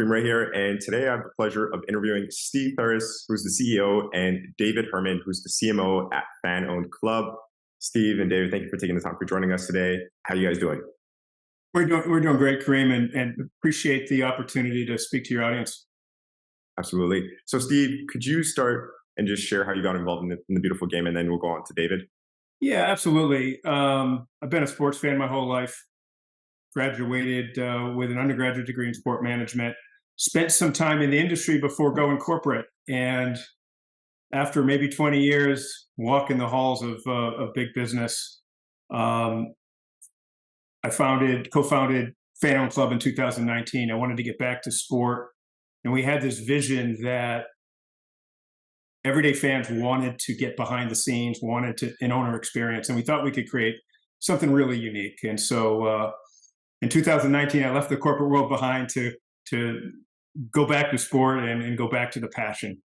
Kareem right here, and today I have the pleasure of interviewing Steve Ferris, who's the CEO, and David Herman, who's the CMO at Fan Owned Club. Steve and David, thank you for taking the time for joining us today. How are you guys doing? We're doing great, Kareem, and appreciate the opportunity to speak to your audience. Absolutely. So, Steve, could you start and just share how you got involved in the beautiful game, and then we'll go on to David? Yeah, absolutely. I've been a sports fan my whole life. Graduated with an undergraduate degree in sport management. Spent some time in the industry before going corporate, and after maybe 20 years walking the halls of big business, um, I co-founded Fan Owned Club in 2019. I wanted to get back to sport, and we had this vision that everyday fans wanted to get behind the scenes, wanted to an owner experience, and we thought we could create something really unique. And so in 2019, I left the corporate world behind to go back to sport and go back to the passion.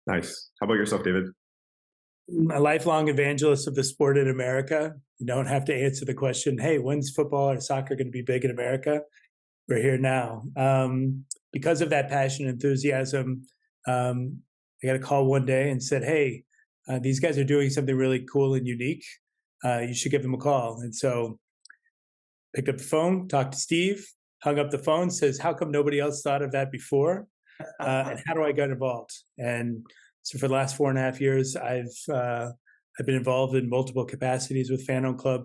Nice. How about yourself, David? A lifelong evangelist of the sport in America. You don't have to answer the question, hey, when's football or soccer going to be big in America? We're here now. Because of that passion and enthusiasm, I got a call one day and said, hey, these guys are doing something really cool and unique. You should give them a call. And so picked up the phone, talked to Steve, hung up the phone, says, how come nobody else thought of that before? And how do I get involved? And so for the last 4.5 years, I've been involved in multiple capacities with Fan Owned Club,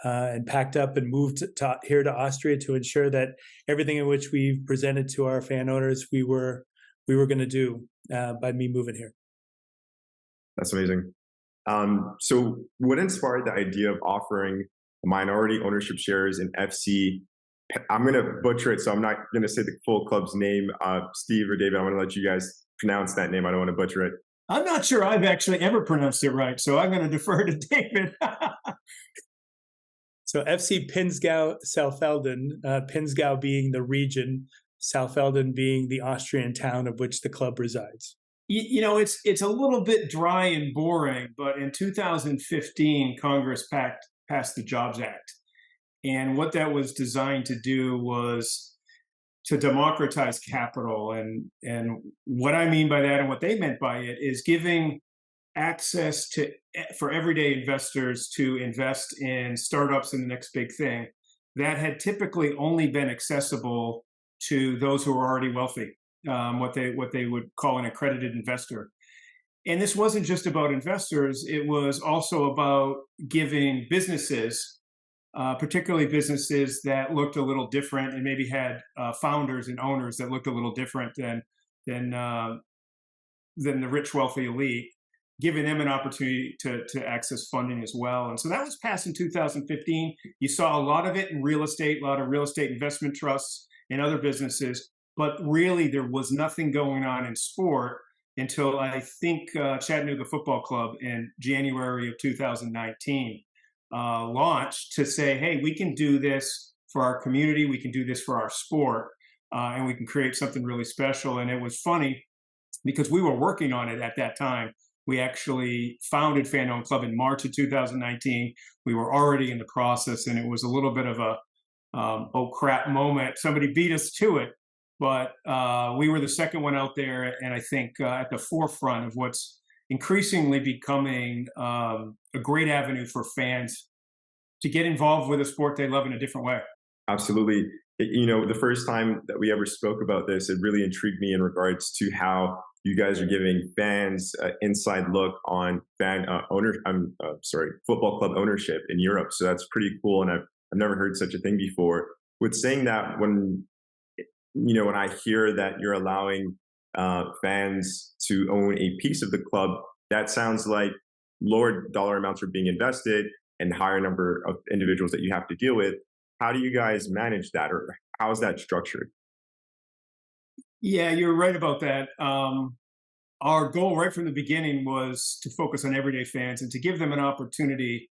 and packed up and moved here to Austria to ensure that everything in which we've presented to our fan owners, we were going to do by me moving here. That's amazing. So what inspired the idea of offering minority ownership shares in FC? I'm going to butcher it, so I'm not going to say the full club's name. Steve or David, I'm going to let you guys pronounce that name. I don't want to butcher it. I'm not sure I've actually ever pronounced it right, so I'm going to defer to David. So FC Pinzgau Saalfelden, Pinzgau being the region, Saalfelden being the Austrian town of which the club resides. You know, it's a little bit dry and boring, but in 2015, Congress passed the Jobs Act. And what that was designed to do was to democratize capital. And what I mean by that and what they meant by it is giving access for everyday investors to invest in startups and the next big thing that had typically only been accessible to those who are already wealthy, what they would call an accredited investor. And this wasn't just about investors, it was also about giving businesses, particularly businesses that looked a little different and maybe had founders and owners that looked a little different than the rich, wealthy elite, giving them an opportunity to access funding as well. And so that was passed in 2015. You saw a lot of it in real estate, a lot of real estate investment trusts and other businesses, but really there was nothing going on in sport until I think Chattanooga Football Club in January of 2019 launched to say, hey, we can do this for our community, we can do this for our sport, and we can create something really special. And it was funny because we were working on it at that time. We actually founded Fan Owned Club in March of 2019. We were already in the process, and it was a little bit of a oh crap moment. Somebody beat us to it, but we were the second one out there, and I think at the forefront of what's increasingly becoming a great avenue for fans to get involved with a sport they love in a different way. Absolutely. You know, the first time that we ever spoke about this, it really intrigued me in regards to how you guys are giving fans an inside look on football club ownership in Europe. So that's pretty cool, and I've never heard such a thing before. With saying that, when I hear that you're allowing fans to own a piece of the club, that sounds like lower dollar amounts are being invested and higher number of individuals that you have to deal with. How do you guys manage that, or how is that structured? Yeah, you're right about that. Our goal right from the beginning was to focus on everyday fans and to give them an opportunity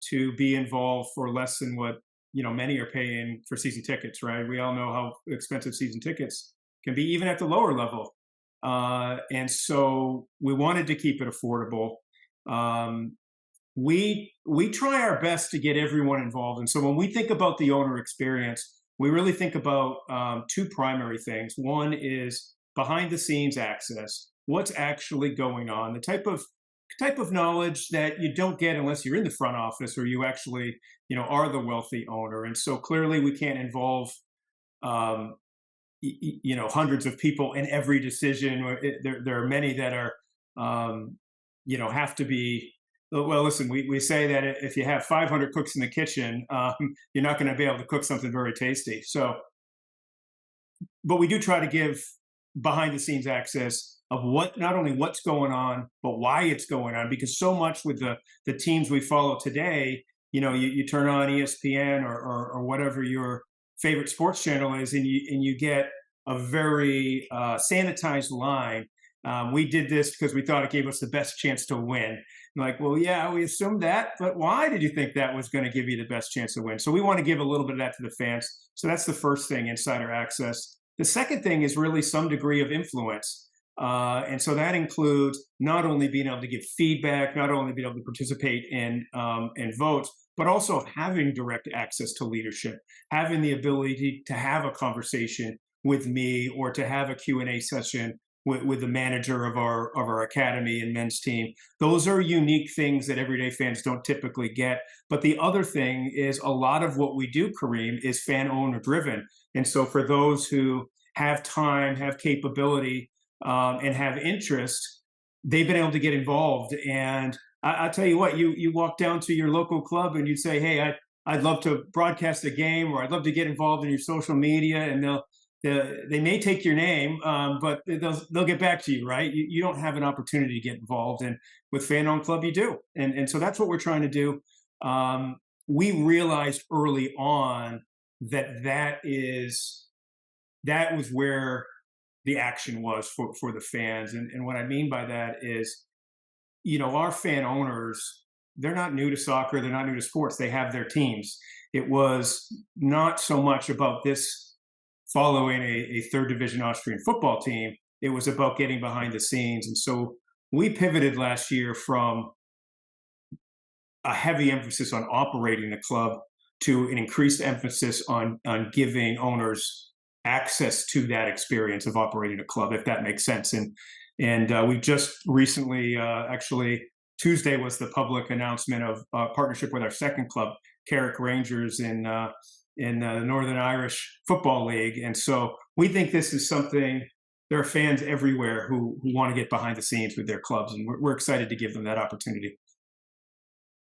to be involved for less than what many are paying for season tickets. Right? We all know how expensive season tickets can be, even at the lower level. And so we wanted to keep it affordable. We try our best to get everyone involved. And so when we think about the owner experience, we really think about two primary things. One is behind the scenes access. What's actually going on? The type of knowledge that you don't get unless you're in the front office or you actually, are the wealthy owner. And so clearly we can't involve, hundreds of people in every decision. There are many that are, have to be. Well, listen, we say that if you have 500 cooks in the kitchen, you're not going to be able to cook something very tasty. So, but we do try to give behind the scenes access of not only what's going on, but why it's going on, because so much with the teams we follow today, you turn on ESPN or whatever your favorite sports channel is, and you get a very sanitized line. We did this because we thought it gave us the best chance to win. Like, well, yeah, we assumed that, but why did you think that was going to give you the best chance to win? So we want to give a little bit of that to the fans. So that's the first thing, insider access. The second thing is really some degree of influence. And so that includes not only being able to give feedback, not only being able to participate in votes, but also having direct access to leadership, having the ability to have a conversation with me or to have a Q&A session with the manager of our academy and men's team. Those are unique things that everyday fans don't typically get. But the other thing is a lot of what we do, Kareem, is fan owner driven. And so for those who have time, have capability, and have interest, they've been able to get involved. And I'll tell you what, you walk down to your local club and you'd say, hey, I'd love to broadcast a game, or I'd love to get involved in your social media, and they may take your name, but they'll get back to you, right? You don't have an opportunity to get involved, and with Fan Owned Club, you do, and so that's what we're trying to do. We realized early on that was where the action was for the fans, and what I mean by that is, our fan owners, they're not new to soccer, they're not new to sports, they have their teams. It was not so much about this following a third division Austrian football team. It was about getting behind the scenes. And so we pivoted last year from a heavy emphasis on operating the club to an increased emphasis on giving owners access to that experience of operating a club, if that makes sense. And we've just recently, actually Tuesday was the public announcement of partnership with our second club, Carrick Rangers in the Northern Irish Football League. And so we think this is something, there are fans everywhere who want to get behind the scenes with their clubs, and we're excited to give them that opportunity.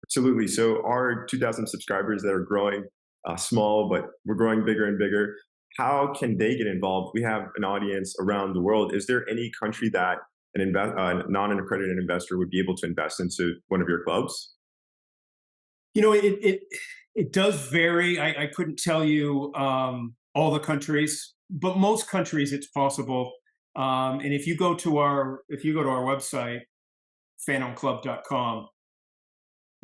Absolutely. So our 2,000 subscribers that are growing small, but we're growing bigger and bigger, how can they get involved? We have an audience around the world. Is there any country that a non-accredited investor would be able to invest into one of your clubs? It does vary. I couldn't tell you all the countries, but most countries it's possible. And if you go to our website, fanonclub.com,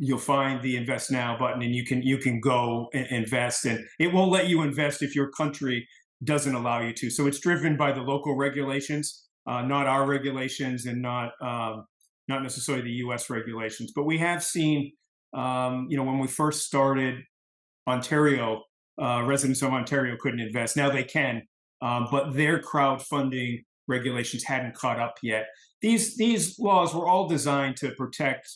you'll find the Invest Now button, and you can go and invest. And it won't let you invest if your country doesn't allow you to. So it's driven by the local regulations, not our regulations, and not necessarily the U.S. regulations. But we have seen, when we first started, Ontario, residents of Ontario couldn't invest. Now they can, but their crowdfunding regulations hadn't caught up yet. These laws were all designed to protect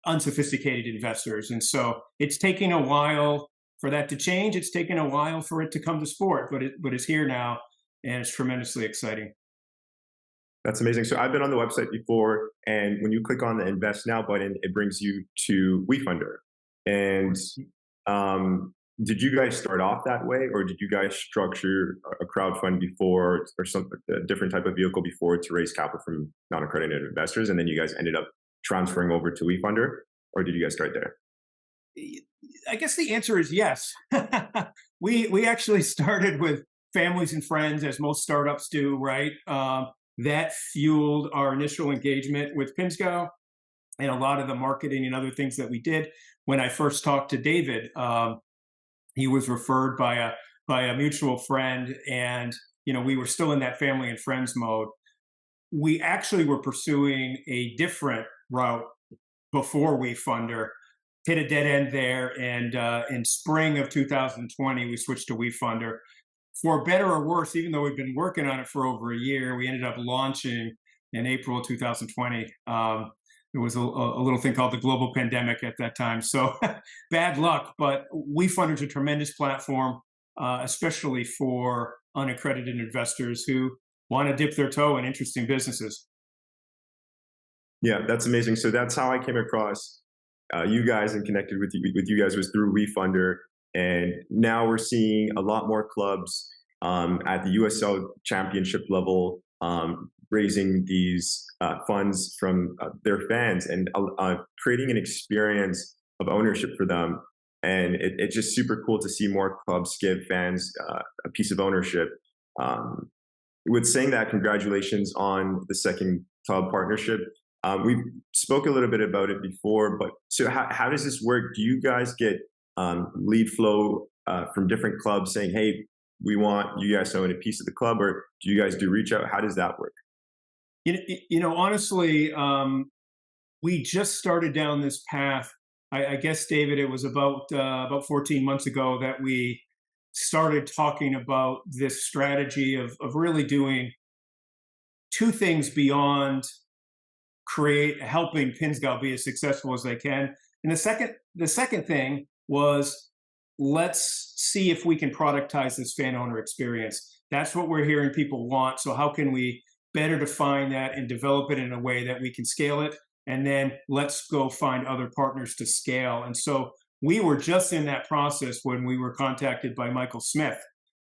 unsophisticated investors, and so it's taking a while for that to change. It's taken a while for it to come to sport, but it's here now, and it's tremendously exciting. That's amazing. So I've been on the website before, and when you click on the Invest Now button, it brings you to WeFunder. And did you guys start off that way, or did you guys structure a crowdfund before, or some a different type of vehicle before, to raise capital from non-accredited investors, and then you guys ended up transferring over to WeFunder, or did you guys start there? I guess the answer is yes. We actually started with families and friends, as most startups do, right? That fueled our initial engagement with Pinzgau and a lot of the marketing and other things that we did. When I first talked to David, he was referred by a mutual friend, and we were still in that family and friends mode. We actually were pursuing a different route before WeFunder, hit a dead end there. And in spring of 2020, we switched to WeFunder. For better or worse, even though we've been working on it for over a year, we ended up launching in April 2020. There was a little thing called the global pandemic at that time. So bad luck, but WeFunder is a tremendous platform, especially for unaccredited investors who want to dip their toe in interesting businesses. Yeah, that's amazing. So that's how I came across you guys and connected with you guys was through WeFunder. And now we're seeing a lot more clubs at the USL championship level raising these funds from their fans and creating an experience of ownership for them. And it's just super cool to see more clubs give fans a piece of ownership. With saying that, congratulations on the second club partnership. We spoke a little bit about it before, but so how does this work? Do you guys get lead flow from different clubs saying, hey, we want you guys to own a piece of the club, or do you guys do reach out? How does that work? Honestly, we just started down this path. I guess, David, it was about 14 months ago that we started talking about this strategy of really doing two things beyond helping Pinzgau be as successful as they can. And the second thing was, let's see if we can productize this fan owner experience. That's what we're hearing people want. So how can we better define that and develop it in a way that we can scale it? And then let's go find other partners to scale. And so we were just in that process when we were contacted by Michael Smith,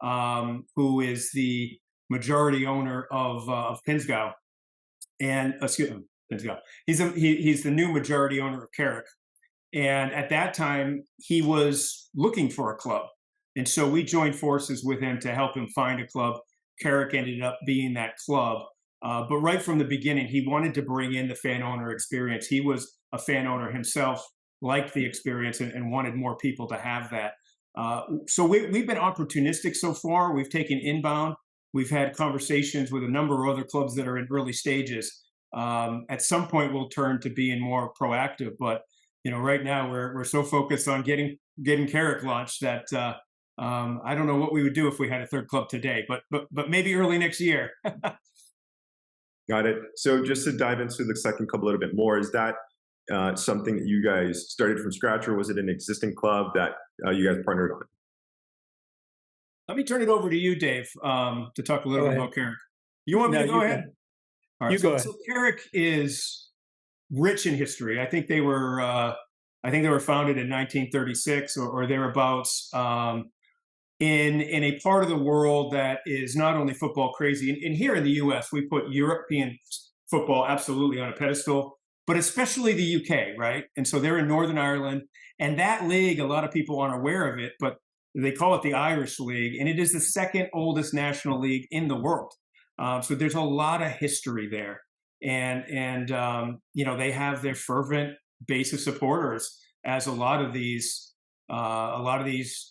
who is the majority owner of Pinzgau. And excuse me, Pinzgau. He's the new majority owner of Carrick. And at that time, he was looking for a club. And so we joined forces with him to help him find a club. Carrick ended up being that club. But right from the beginning, he wanted to bring in the fan owner experience. He was a fan owner himself, liked the experience, and wanted more people to have that. So we've been opportunistic so far. We've taken inbound. We've had conversations with a number of other clubs that are in early stages. At some point, we'll turn to being more proactive. But right now we're so focused on getting Carrick launched that I don't know what we would do if we had a third club today. But maybe early next year. Got it. So just to dive into the second club a little bit more, is that something that you guys started from scratch, or was it an existing club that you guys partnered on? Let me turn it over to you, Dave, to talk a little bit about Carrick. You want me to go ahead? All right. So Carrick is rich in history. I think they were founded in 1936 or thereabouts. In a part of the world that is not only football crazy, and here in the U.S., we put European football absolutely on a pedestal, but especially the UK, right? And so they're in Northern Ireland, and that league, a lot of people aren't aware of it, but they call it the Irish League, and it is the second oldest national league in the world. So there's a lot of history there, and they have their fervent base of supporters, as a lot of these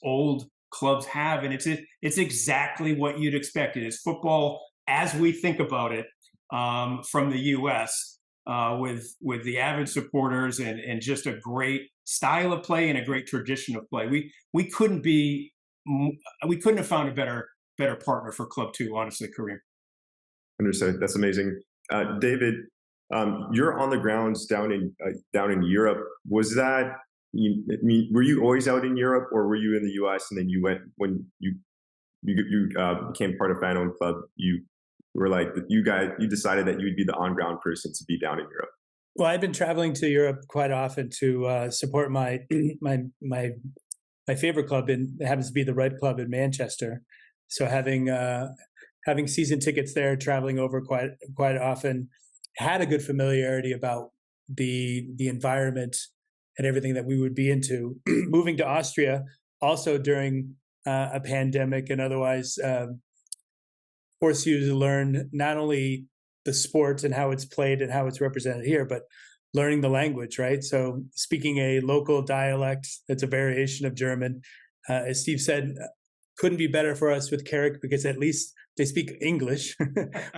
old clubs have, and it's exactly what you'd expect. It is football as we think about it from the U.S. With the avid supporters and just a great style of play and a great tradition of play. We couldn't have found a better partner for Club 2, honestly, Kareem. Understood. That's amazing, David. You're on the grounds down in Europe. Was that? Were you always out in Europe, or were you in the U.S. and then you went when you became part of Fan Owned Club? You were like you decided that you'd be the on-ground person to be down in Europe. Well, I've been traveling to Europe quite often to support my favorite club, and it happens to be the Red Club in Manchester. So having season tickets there, traveling over quite often, had a good familiarity about the environment and everything that we would be into. Moving to Austria, also during a pandemic and otherwise, force you to learn not only the sport and how it's played and how it's represented here, but learning the language, right? So speaking a local dialect that's a variation of German, as Steve said, couldn't be better for us with Carrick, because at least they speak English,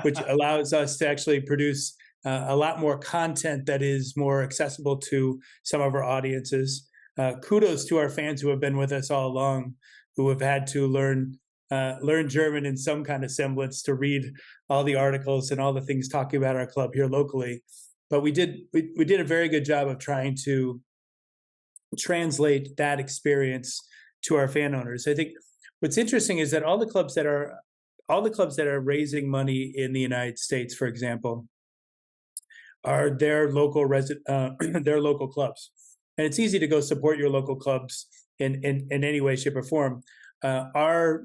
which allows us to actually produce a lot more content that is more accessible to some of our audiences. kudos to our fans who have been with us all along, who have had to learn German in some kind of semblance to read all the articles and all the things talking about our club here locally. But we did a very good job of trying to translate that experience to our fan owners. I think what's interesting is that all the clubs that are raising money in the United States, for example, are their local their local clubs, and it's easy to go support your local clubs in any way, shape, or form. Our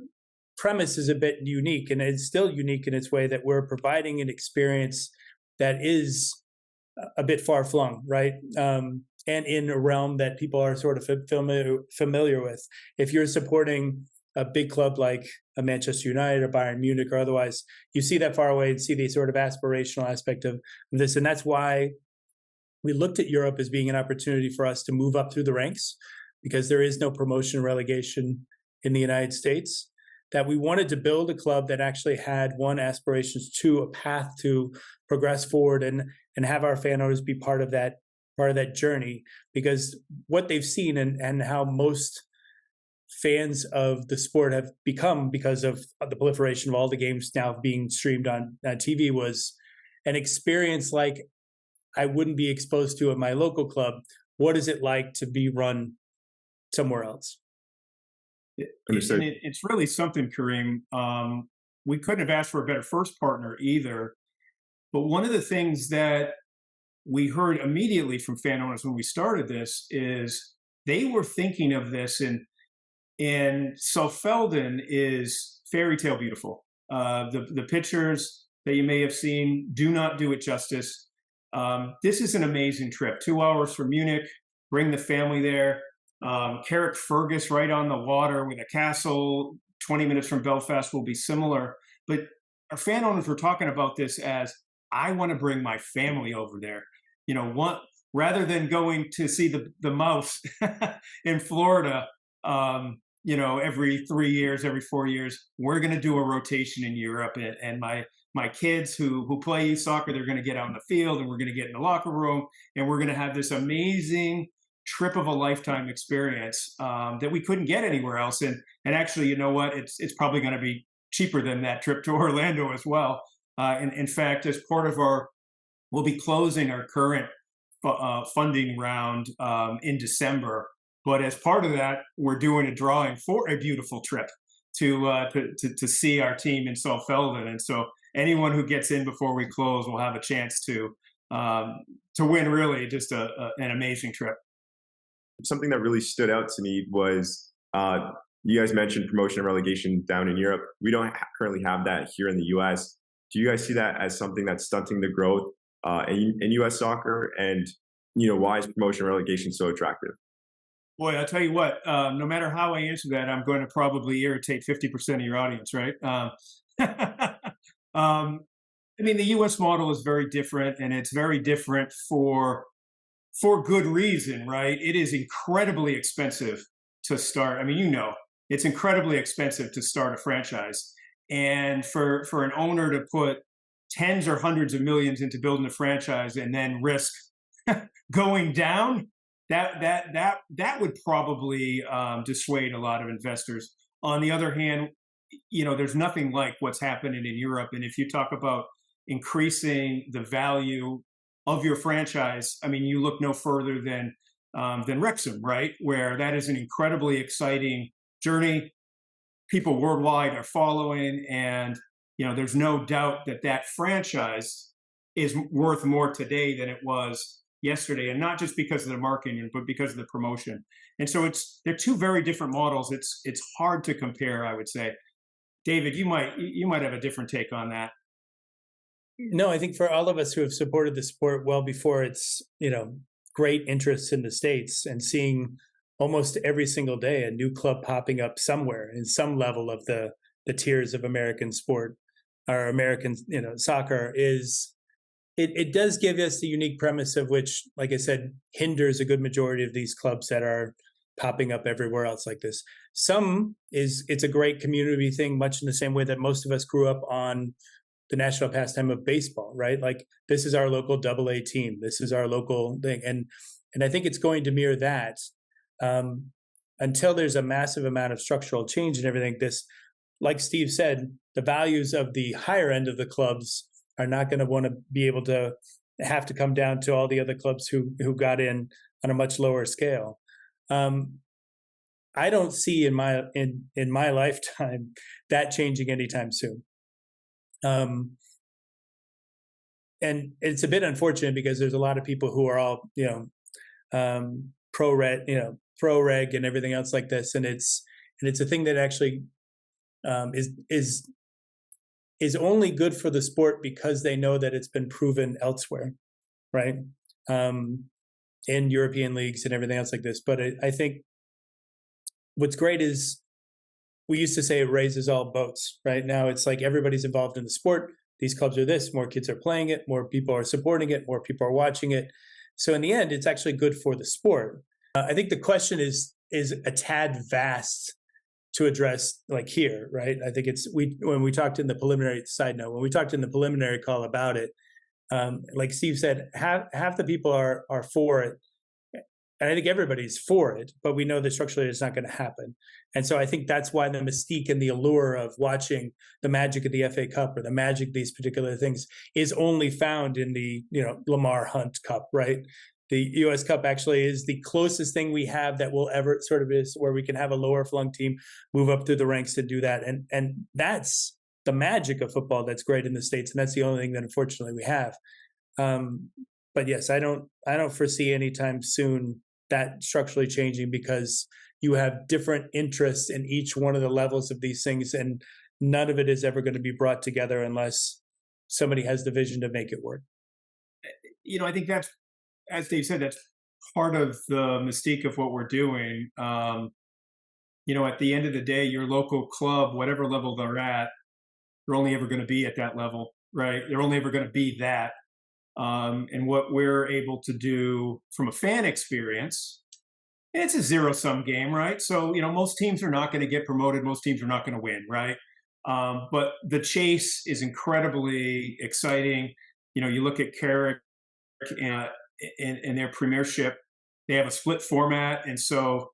premise is a bit unique, and it's still unique in its way that we're providing an experience that is a bit far flung, right? And in a realm that people are sort of familiar with. If you're supporting a big club like a Manchester United or Bayern Munich or otherwise, you see that far away and see the sort of aspirational aspect of this. And that's why we looked at Europe as being an opportunity for us to move up through the ranks, because there is no promotion and relegation in the United States. That we wanted to build a club that actually had, one, aspirations, two, a path to progress forward and have our fan owners be part of that journey. Because what they've seen and how most fans of the sport have become, because of the proliferation of all the games now being streamed on TV, was an experience like I wouldn't be exposed to at my local club. What is it like to be run somewhere else? Understood. And it's really something, Kareem. We couldn't have asked for a better first partner either. But one of the things that we heard immediately from fan owners when we started this is they were thinking of this, and Saalfelden is fairy tale beautiful. The pictures that you may have seen do not do it justice. This is an amazing trip. 2 hours from Munich. Bring the family there. Carrick Fergus right on the water with a castle. 20 minutes from Belfast will be similar. But our fan owners were talking about this as, I want to bring my family over there. Rather than going to see the mouse in Florida, every 3 years, every 4 years, we're going to do a rotation in Europe. And my kids who play youth soccer, they're going to get out in the field, and we're going to get in the locker room, and we're going to have this amazing trip of a lifetime experience that we couldn't get anywhere else. And actually, you know what? It's probably going to be cheaper than that trip to Orlando as well. In fact, as part of we'll be closing our current funding round in December. But as part of that, we're doing a drawing for a beautiful trip to see our team in Saalfelden. And so anyone who gets in before we close will have a chance to win really just an amazing trip. Something that really stood out to me was you guys mentioned promotion and relegation down in Europe. We don't currently have that here in the U.S. Do you guys see that as something that's stunting the growth in U.S. soccer? And why is promotion and relegation so attractive? Boy, I'll tell you what. No matter how I answer that, I'm going to probably irritate 50% of your audience, right? The U.S. model is very different, and it's very different for good reason, right? It is incredibly expensive to start. It's incredibly expensive to start a franchise. And for an owner to put tens or hundreds of millions into building a franchise and then risk going down, that would probably dissuade a lot of investors. On the other hand, there's nothing like what's happening in Europe. And if you talk about increasing the value of your franchise, you look no further than Wrexham, right? Where that is an incredibly exciting journey. People worldwide are following, and there's no doubt that franchise is worth more today than it was yesterday, and not just because of the marketing, but because of the promotion. And so they're two very different models. It's hard to compare, I would say. David, you might have a different take on that. No, I think for all of us who have supported the sport well before its great interest in the States, and seeing almost every single day a new club popping up somewhere in some level of the tiers of American sport or American soccer, it does give us the unique premise of which, like I said, hinders a good majority of these clubs that are popping up everywhere else like this. It's a great community thing, much in the same way that most of us grew up on the national pastime of baseball, right? Like, this is our local AA team. This is our local thing. And I think it's going to mirror that. until there's a massive amount of structural change and everything, this, like Steve said, the values of the higher end of the clubs are not going to want to be able to have to come down to all the other clubs who got in on a much lower scale. I don't see in my lifetime that changing anytime soon. And it's a bit unfortunate because there's a lot of people who are all, pro reg and everything else like this, and it's a thing that actually is only good for the sport because they know that it's been proven elsewhere, right? In European leagues and everything else like this. But I think what's great is we used to say it raises all boats. Right now, it's like everybody's involved in the sport. These clubs are this, more kids are playing it, more people are supporting it, more people are watching it. So in the end, it's actually good for the sport. I think the question is a tad vast to address, like here, right? I think when we talked in the preliminary when we talked in the preliminary call about it, like Steve said, half the people are for it. And I think everybody's for it, but we know that structurally it's not going to happen. And so I think that's why the mystique and the allure of watching the magic of the FA Cup or the magic of these particular things is only found in the, Lamar Hunt Cup, right? The US Cup actually is the closest thing we have that will ever sort of is where we can have a lower flung team move up through the ranks to do that. And that's the magic of football that's great in the States. And that's the only thing that unfortunately we have. But yes, I don't foresee anytime soon that structurally changing because you have different interests in each one of the levels of these things, and none of it is ever going to be brought together unless somebody has the vision to make it work. I think that's, as Dave said, that's part of the mystique of what we're doing. At the end of the day, your local club, whatever level they're at, they're only ever going to be at that level, right? They're only ever going to be that. And what we're able to do from a fan experience, it's a zero-sum game, right? So, most teams are not going to get promoted. Most teams are not going to win, right? But the chase is incredibly exciting. You look at Carrick and their premiership, they have a split format. And so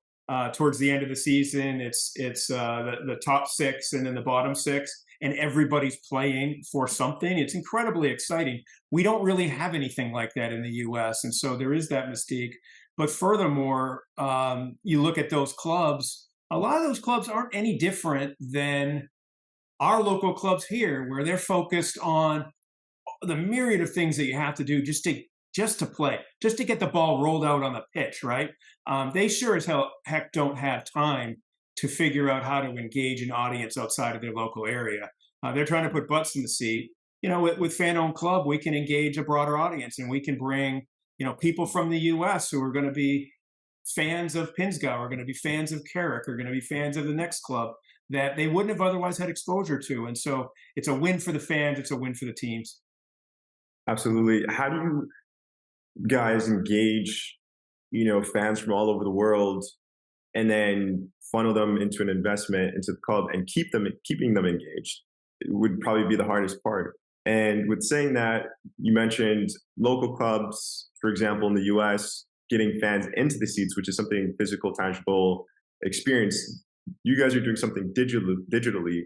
towards the end of the season, it's the top six and then the bottom six. And everybody's playing for something. It's incredibly exciting. We don't really have anything like that in the U.S., and so there is that mystique. But furthermore, you look at those clubs, a lot of those clubs aren't any different than our local clubs here, where they're focused on the myriad of things that you have to do just to play, just to get the ball rolled out on the pitch, right? They sure as heck don't have time to figure out how to engage an audience outside of their local area. They're trying to put butts in the seat. With Fan-Owned Club, we can engage a broader audience, and we can bring, people from the U.S. who are going to be fans of Pinzgau, are going to be fans of Carrick, are going to be fans of the next club that they wouldn't have otherwise had exposure to. And so it's a win for the fans. It's a win for the teams. Absolutely. How do you guys engage, fans from all over the world and then funnel them into an investment into the club and keeping them engaged? It would probably be the hardest part. And with saying that, you mentioned local clubs, for example, in the US, getting fans into the seats, which is something physical, tangible experience. You guys are doing something digitally,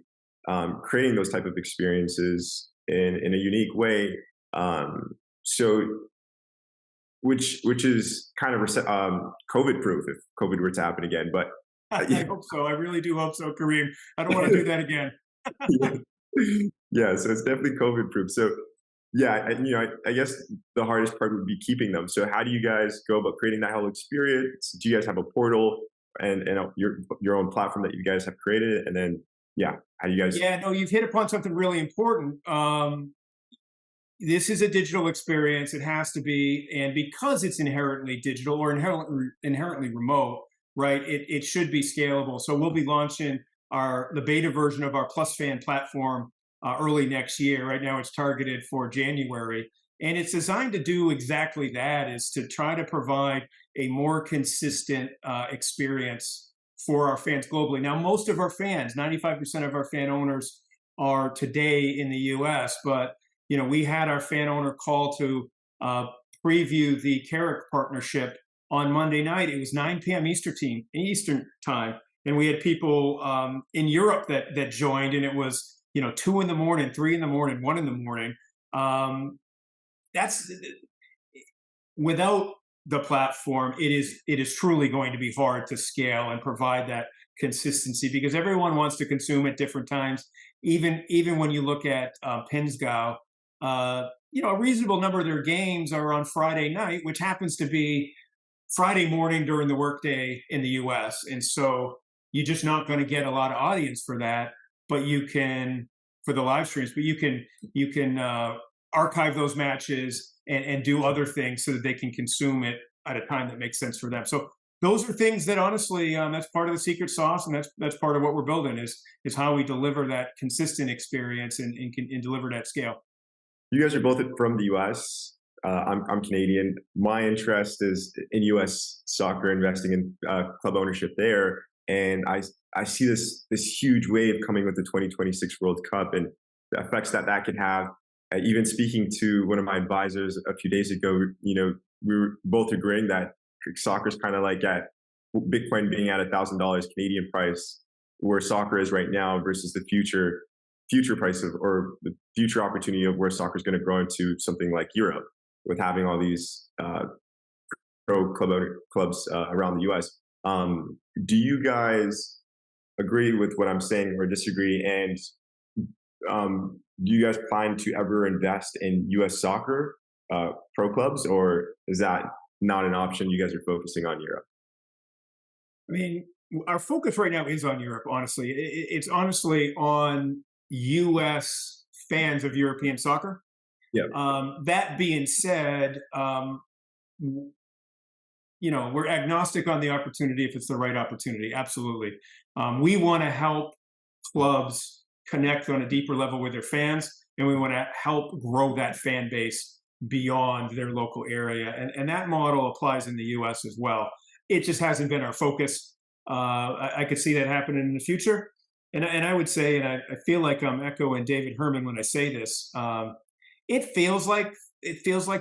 creating those type of experiences in a unique way. Which is kind of COVID proof if COVID were to happen again. But I hope so. I really do hope so, Kareem. I don't want to do that again. Yeah, so it's definitely COVID proof. So yeah, I guess the hardest part would be keeping them. So how do you guys go about creating that whole experience? Do you guys have a portal and your own platform that you guys have created? And then, how do you guys? Yeah, no, you've hit upon something really important. This is a digital experience. It has to be. And because it's inherently digital or inherently remote, right, it should be scalable. So we'll be launching the beta version of our Plus Fan platform early next year. Right now it's targeted for January. And it's designed to do exactly that, is to try to provide a more consistent experience for our fans globally. Now, most of our fans, 95% of our fan owners are today in the US, but we had our fan owner call to preview the Carrick partnership on Monday night, it was 9 p.m. Eastern time, and we had people in Europe that joined, and it was 2 in the morning, 3 in the morning, 1 in the morning. That's without the platform, it is truly going to be hard to scale and provide that consistency, because everyone wants to consume at different times. Even when you look at Pinzgau, a reasonable number of their games are on Friday night, which happens to be Friday morning during the workday in the U.S. And so you're just not going to get a lot of audience for that. But you can, for the live streams, but you can archive those matches and do other things so that they can consume it at a time that makes sense for them. So those are things that honestly, that's part of the secret sauce, and that's part of what we're building is how we deliver that consistent experience and deliver that scale. You guys are both from the U.S. I'm Canadian. My interest is in U.S. soccer, investing in club ownership there, and I see this huge wave coming with the 2026 World Cup and the effects that could have. Even speaking to one of my advisors a few days ago, we were both agreeing that soccer is kind of like at Bitcoin being at $1,000 Canadian price, where soccer is right now versus the future price of, or the future opportunity of where soccer is going to grow into something like Europe, with having all these pro clubs around the U.S. Do you guys agree with what I'm saying or disagree? And do you guys plan to ever invest in U.S. soccer pro clubs, or is that not an option? You guys are focusing on Europe. I mean, our focus right now is on Europe, honestly. It's honestly on U.S. fans of European soccer. Yeah. That being said, we're agnostic on the opportunity if it's the right opportunity. Absolutely. We want to help clubs connect on a deeper level with their fans, and we want to help grow that fan base beyond their local area. And that model applies in the U.S. as well. It just hasn't been our focus. I could see that happening in the future. And I would say, and I feel like I'm echoing David Herman when I say this, it feels like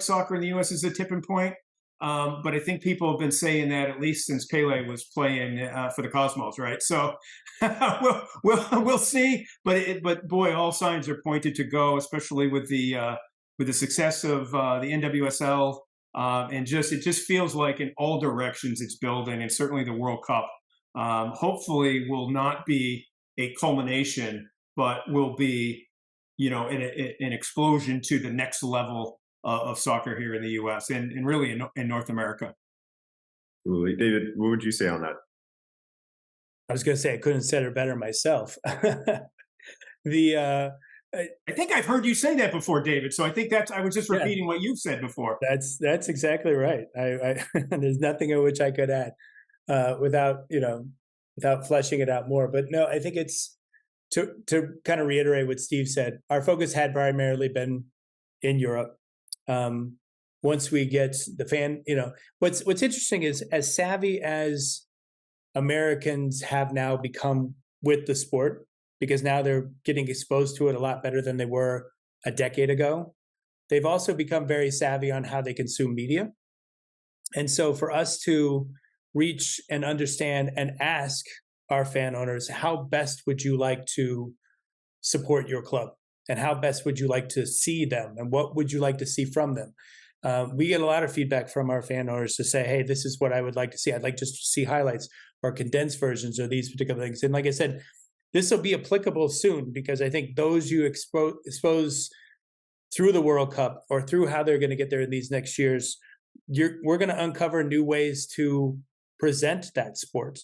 soccer in the U.S. is a tipping point. But I think people have been saying that at least since Pele was playing for the Cosmos, right? So we'll see. But boy, all signs are pointed to go, especially with the success of the NWSL, and it just feels like in all directions it's building, and certainly the World Cup hopefully will not be a culmination, but will be an explosion to the next level of soccer here in the U.S. and really in North America. Absolutely. David, what would you say on that? I was going to say I couldn't have said it better myself. I think I've heard you say that before, David. So I think I was just repeating what you've said before. That's exactly right. There's nothing in which I could add without fleshing it out more. But no, I think it's to kind of reiterate what Steve said. Our focus had primarily been in Europe. Once we get the fan, what's interesting is, as savvy as Americans have now become with the sport, because now they're getting exposed to it a lot better than they were a decade ago, they've also become very savvy on how they consume media. And so for us to reach and understand and ask our fan owners, how best would you like to support your club? And how best would you like to see them? And what would you like to see from them? We get a lot of feedback from our fan owners to say, hey, this is what I would like to see. I'd like just to see highlights or condensed versions or these particular things. And like I said, this will be applicable soon, because I think those you expose through the World Cup or through how they're going to get there in these next years, we're going to uncover new ways to present that sport.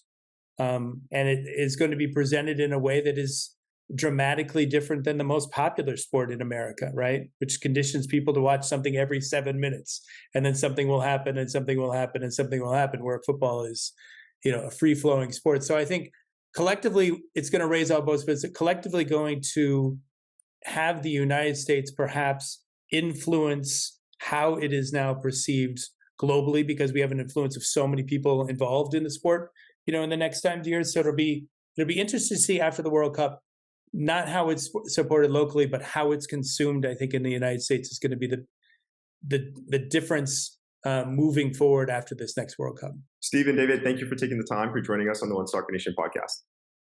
And it is going to be presented in a way that is dramatically different than the most popular sport in America, right? Which conditions people to watch something every 7 minutes, and then something will happen and something will happen and something will happen, where football is, a free-flowing sport. So I think collectively it's going to raise all boats, but it's collectively going to have the United States perhaps influence how it is now perceived globally, because we have an influence of so many people involved in the sport, in the next time years. So it'll be interesting to see after the World Cup, not how it's supported locally, but how it's consumed. I think in the United States is going to be the difference moving forward after this next World Cup. Steve and David, thank you for taking the time for joining us on the One Soccer Nation podcast.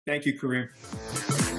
Thank you, Kareem.